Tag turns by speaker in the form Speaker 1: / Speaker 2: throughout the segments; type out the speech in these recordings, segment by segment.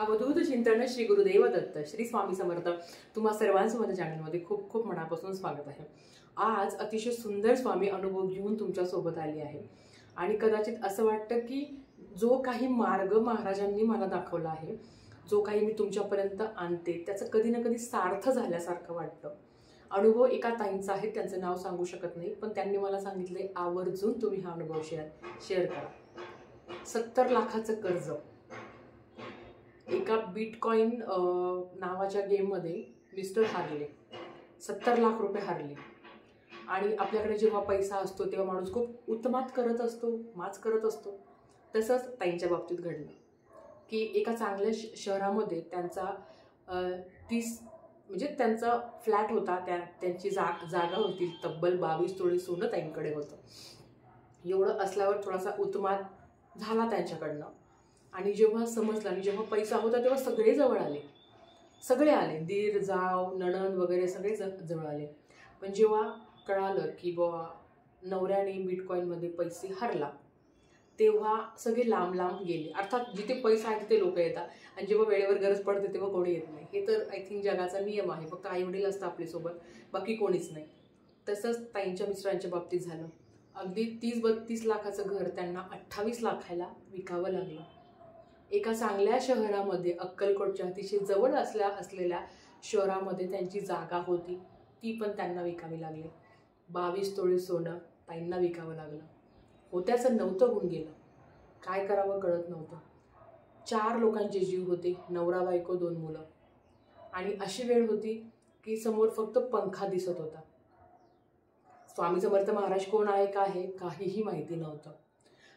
Speaker 1: अवधूत चिंतन श्री गुरुदेव दत्त श्री स्वामी समर्थ तुम्हा सर्वांचं माझ्या चॅनलमध्ये खूप खूप मनापासून स्वागत आहे। आज अतिशय सुंदर स्वामी अनुभव घेऊन तुमच्या सोबत आली आहे आणि कदाचित असं वाटतं की जो काही मार्ग महाराजांनी मला दाखवला आहे, जो काही मी तुमच्यापर्यंत आणते त्याचं कधी ना कधी सार्थ झाल्यासारखं वाटतं। अनुभव एका ताईंचा आहे, त्यांचं नाव सांगू शकत नाही, पण त्यांनी मला सांगितले आवर्जून तुम्ही हा अनुभव शेअर करा। 70 लाखाचं कर्ज एका बिटकॉइन नावाच्या गेम मध्ये मिस्टर हारले, 70 लाख रुपये हारले। आणि आपल्याकडे जेव्हा पैसा असतो तेव्हा माणूस खूप उत्मात करत असतो, माच करत असतो। तसंच ताईंच्या बाबतीत घडलं की एका चांगल्या शहरामध्ये त्यांचा 30 म्हणजे त्यांचा फ्लॅट होता, त्यांची जागा होती, तब्बल 22 तोळे सोनं ताईंकडे होतं। एवढं असल्यावर थोडासा उत्मात झाला त्यांच्याकडनं आणि जेव्हा समजलं आणि जेव्हा पैसा होता तेव्हा सगळे जवळ आले, सगळे आले, दीर जाव नणंद वगैरे सगळे जवळ आले। पण जेव्हा कळालं की बाबा नवऱ्याने बिटकॉइनमध्ये पैसे हरला तेव्हा सगळे लांब लांब गेले। अर्थात जिथे पैसा आहे तिथे लोक येतात आणि जेव्हा वेळेवर गरज पडते तेव्हा कोणी येत नाही। हे तर आय थिंक जगाचा नियम आहे, फक्त आई वडील असतं आपल्यासोबत, बाकी कोणीच नाही। तसंच ताईंच्या मिस्टरांच्या बाबतीत झालं। अगदी 30-32 लाखाचं घर त्यांना 28 लाखाला विकावं लागलं। एका चांगल्या शहरामध्ये, अक्कलकोटच्या अतिशय जवळ असलेल्या शहरामध्ये त्यांची जागा होती, ती पण त्यांना विकावी लागली। 22 तोळे सोनं ताईंना विकावं लागलं। होत्याचं नव्हतं होऊन गेलं, काय करावं कळत नव्हतं। 4 लोकांचे जीव होते, नवरा बायको 2 मुलं, आणि अशी वेळ होती की समोर फक्त पंखा दिसत होता। स्वामी समर्थ महाराज कोण आहे का आहे काहीही माहिती नव्हतं।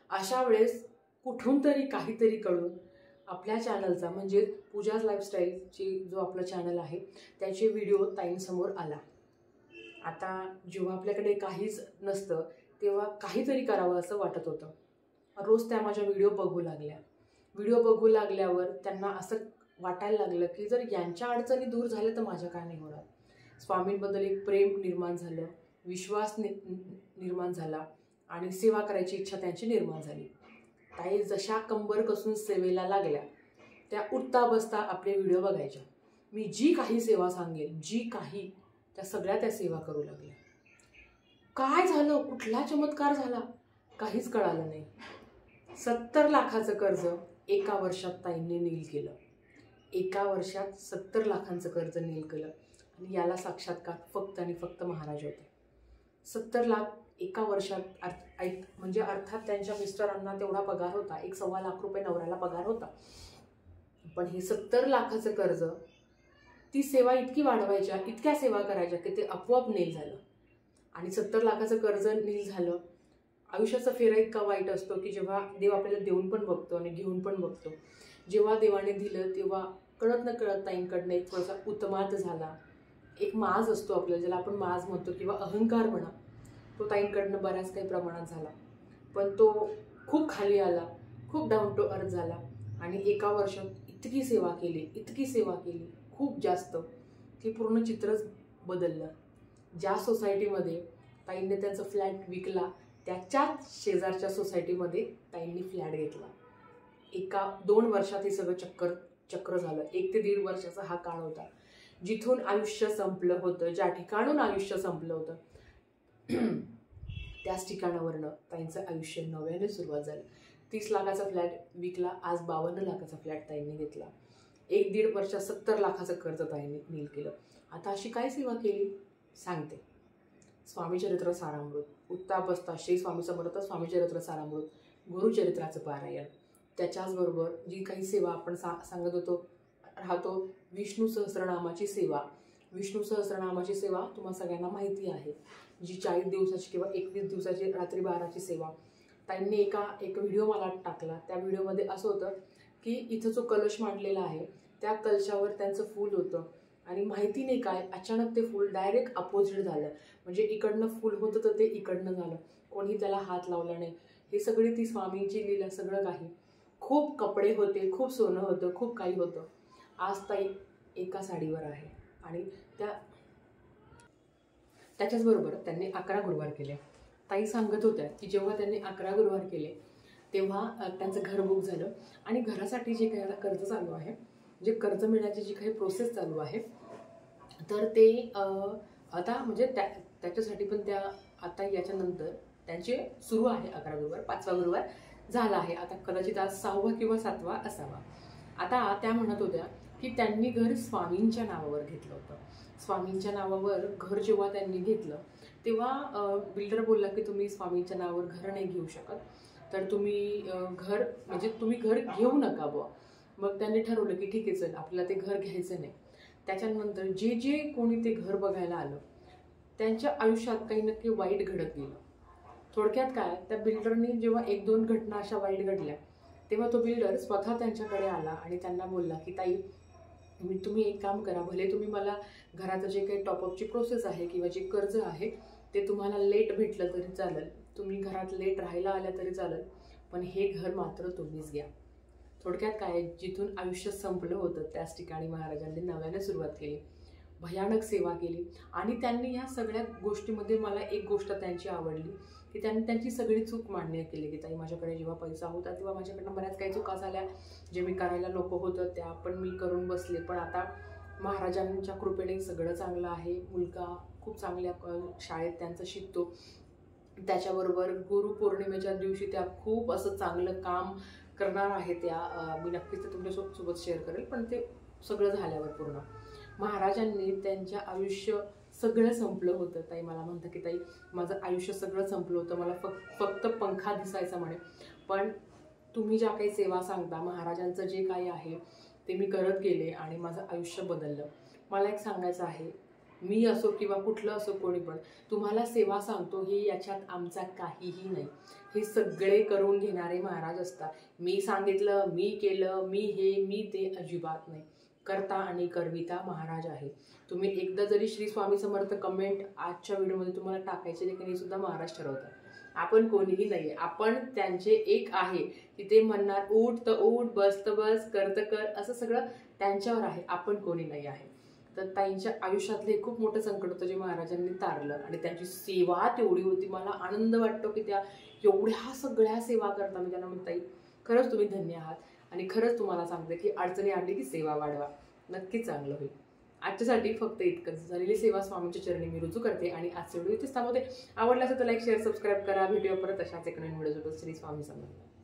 Speaker 1: अशा वेळेस कुठून तरी काहीतरी कळून आपल्या चॅनलचा म्हणजे पूजाज लाईफस्टाईलची जो आपला चॅनल आहे त्याचे व्हिडिओ ताईंसमोर आला। आता जेव्हा आपल्याकडे काहीच नसतं तेव्हा काहीतरी करावं असं वाटत होतं। रोज त्या माझ्या व्हिडिओ बघू लागल्या। व्हिडिओ बघू लागल्यावर त्यांना असं वाटायला लागलं की जर यांच्या अडचणी दूर झाल्या तर माझ्या काय नाही होणार। स्वामींबद्दल एक प्रेम निर्माण झालं, विश्वास निर्माण झाला आणि सेवा करायची इच्छा त्यांची निर्माण झाली। ताई जशा कंबर कसून सेवेला लागल्या त्या उठता बसता आपले व्हिडिओ बघायच्या। मी जी काही सेवा सांगेल, जी काही, त्या सगळ्या त्या सेवा करू लागल्या। काय झालं, कुठला चमत्कार झाला काहीच कळालं नाही। 70 लाखाचं कर्ज एका वर्षात ताईंनी नील केलं। एका वर्षात 70 लाखांचं कर्ज नील केलं आणि याला साक्षात्कार फक्त आणि फक्त महाराज होते। 70 लाख एका वर्षात म्हणजे अर्थात त्यांच्या मिस्टरांना तेवढा पगार होता, 1.25 लाख रुपये नवऱ्याला पगार होता। पण हे 70 लाखाचं कर्ज, ती सेवा इतकी वाढवायच्या, इतक्या सेवा करायच्या की ते आपोआप नील झालं। आणि 70 लाखाचं कर्ज नील झालं। आयुष्याचा फेरा इतका वाईट असतो की जेव्हा देव आपल्याला देऊन पण बघतो आणि घेऊन पण बघतो। जेव्हा देवाने दिलं तेव्हा कळत न कळत ताईंकडनं एक थोडासा उत्मात झाला, एक माज असतो आपल्याला, ज्याला आपण माज म्हणतो किंवा अहंकार म्हणा, तो ताईंकडनं बऱ्याच काही प्रमाणात झाला। पण तो खूप खाली आला, खूप डाऊन टू अर्थ झाला आणि एका वर्षात इतकी सेवा केली, इतकी सेवा केली, खूप जास्त, की पूर्ण चित्रच बदललं। ज्या सोसायटीमध्ये ताईंनी त्यांचा फ्लॅट विकला त्याच्याच शेजारच्या सोसायटीमध्ये ताईंनी फ्लॅट घेतला। 1-2 वर्षात हे सगळं चक्र झालं। 1 ते 1.5 वर्षाचा हा काळ होता, जिथून आयुष्य संपलं होतं, ज्या ठिकाणून आयुष्य संपलं होतं त्याच ठिकाणावरनं ताईंचं आयुष्य नव्याने सुरुवात झाली। 30 लाखाचा फ्लॅट विकला, आज 52 लाखाचा फ्लॅट ताईंनी घेतला। 1-1.5 वर्षात 70 लाखाचं कर्ज ताईंनी नील केलं। आता अशी काय सेवा केली सांगते। स्वामी चरित्र सारामृत, उठता बसता श्री स्वामी समर्थ स्वामी चरित्र सारामृत, गुरुचरित्राचं पारायण, त्याच्याचबरोबर जी काही सेवा आपण सांगत राहतो, विष्णू सहस्रनामाची सेवा। विष्णू सहस्रनामाची सेवा तुम्हाला सगळ्यांना माहिती आहे, जी 40 दिवसाची किंवा 21 दिवसाची रात्री 12ची सेवा। ताईंनी एक व्हिडिओ मला टाकला, त्या व्हिडिओमध्ये असं होतं की इथं जो कलश मांडलेला आहे त्या कलशावर त्यांचं फूल होतं आणि माहिती नाही काय अचानक ते फूल डायरेक्ट अपोजिट झालं, म्हणजे इकडनं फूल होतं तर ते इकडनं झालं, कोणी त्याला हात लावला नाही। हे सगळी ती स्वामींची लीला, सगळं काही। खूप कपडे होते, खूप सोनं होतं, खूप काही होतं। आज ताई एका साडीवर आहे आणि त्याच्याचबरोबर त्यांनी 11 गुरुवार केले। ताई सांगत होत्या की जेव्हा त्यांनी 11 गुरुवार केले तेव्हा त्यांचं घर बुक झालं आणि घरासाठी जे काही आता कर्ज चालू आहे म्हणजे कर्ज मिळण्याची जी काही प्रोसेस चालू आहे तर ते आता म्हणजे त्याच्यासाठी पण त्या आता याच्यानंतर त्यांचे सुरू आहे 11 गुरुवार, 5वा गुरुवार झाला आहे, आता कदाचित आज 6वा किंवा 7वा असावा. आता त्या म्हणत होत्या की त्यांनी घर स्वामींच्या नावावर घेतलं होतं. स्वामींच्या नावावर घर जेव्हा त्यांनी घेतलं तेव्हा बिल्डर बोलला की तुम्ही स्वामींच्या नावावर घर नाही घेऊ शकत, तर तुम्ही घर म्हणजे तुम्ही घर घेऊ नका बुवा. मग त्यांनी ठरवलं की ठीक आहे चल आपल्याला ते घर घ्यायचं नाही. त्याच्यानंतर जे जे कोणी ते घर बघायला आलं त्यांच्या आयुष्यात काही नक्की वाईट घडत गेलं. थोडक्यात काय, त्या बिल्डरनी जेव्हा 1-2 घटना अशा वाईट घडल्या तेव्हा तो बिल्डर स्वतः त्यांच्याकडे आला आणि त्यांना बोलला की ताई तुम्ही एक काम करा, भले तुम्ही मला घराचं जे काही टॉपअपची प्रोसेस आहे किंवा जे कर्ज आहे ते तुम्हाला लेट भेटलं तरी चालेल, तुम्ही घरात लेट राहायला आल्या तरी चालेल, पण हे घर मात्र तुम्हीच घ्या. थोडक्यात काय, जिथून आयुष्य संपलं होतं त्याच ठिकाणी महाराजांनी नव्याने सुरुवात केली, भयानक सेवा केली. आणि त्यांनी या सगळ्या गोष्टीमध्ये मला एक गोष्ट त्यांची आवडली की त्यांनी त्यांची सगळी चूक मान्य केली की ताई माझ्याकडे जेव्हा पैसा होता तेव्हा माझ्याकडनं बऱ्याच काही चुका झाल्या, जे मी करायला नको होतं त्या पण मी करून बसले, पण आता महाराजांच्या कृपेने सगळं चांगलं आहे. मुलगा खूप चांगल्या शाळेत त्यांचं शिकतो, त्याच्याबरोबर गुरुपौर्णिमेच्या दिवशी त्या खूप असं चांगलं काम करणार आहे. त्या मी नक्कीच ते तुमच्यासोबत शेअर करेल, पण ते सगळं झाल्यावर पूर्ण महाराजांनी त्यांच्या आयुष्य सगळं संपलं होतं. ताई मला म्हणतं की ताई माझं आयुष्य सगळं संपलं होतं, मला फक्त पंखा दिसायचा म्हणे, पण तुम्ही ज्या काही सेवा सांगता महाराजांचं जे काही आहे ते मी करत गेले आणि माझं आयुष्य बदललं. मला एक सांगायचं आहे, मी असो किंवा कुठलं असो कोणी पण तुम्हाला सेवा सांगतो हे याच्यात आमचा काहीही नाही, हे सगळे करून घेणारे महाराज असतात. मी सांगितलं, मी केलं, मी हे मी ते अजिबात नाही. करता आणि करविता महाराज आहे. तुम्ही एकदा जरी श्री स्वामी समर्थ कमेंट आजच्या व्हिडिओमध्ये तुम्हाला टाकायचे देखील हे सुद्धा महाराज ठरवतात. आपण कोणीही नाहीये, आपण त्यांचे एक आहे की ते म्हणणार उठ तर उठ, बस तर बस, कर तर कर, असं सगळं त्यांच्यावर आहे, आपण कोणी नाही आहे. तर ताईंच्या आयुष्यातलं हे खूप मोठं संकट होतं जे महाराजांनी तारलं आणि त्यांची सेवा तेवढी होती. मला आनंद वाटतो की त्या एवढ्या सगळ्या सेवा करता. मी त्यांना म्हणते ताई खरंच तुम्ही धन्य आहात आणि खरंच तुम्हाला सांगते की अडचणी आली की सेवा वाढवा, नक्कीच चांगलं होईल. आजच्यासाठी फक्त इतकंच. झालेली सेवा स्वामींच्या चरणी मी रुजू करते आणि आजच्या व्हिडिओ इथेच थांबवते. आवडला असेल तर लाईक शेअर सबस्क्राईब करा. व्हिडिओ परत अशाच एक नवीन व्हिडिओ सोबत. श्री स्वामी समर्थ.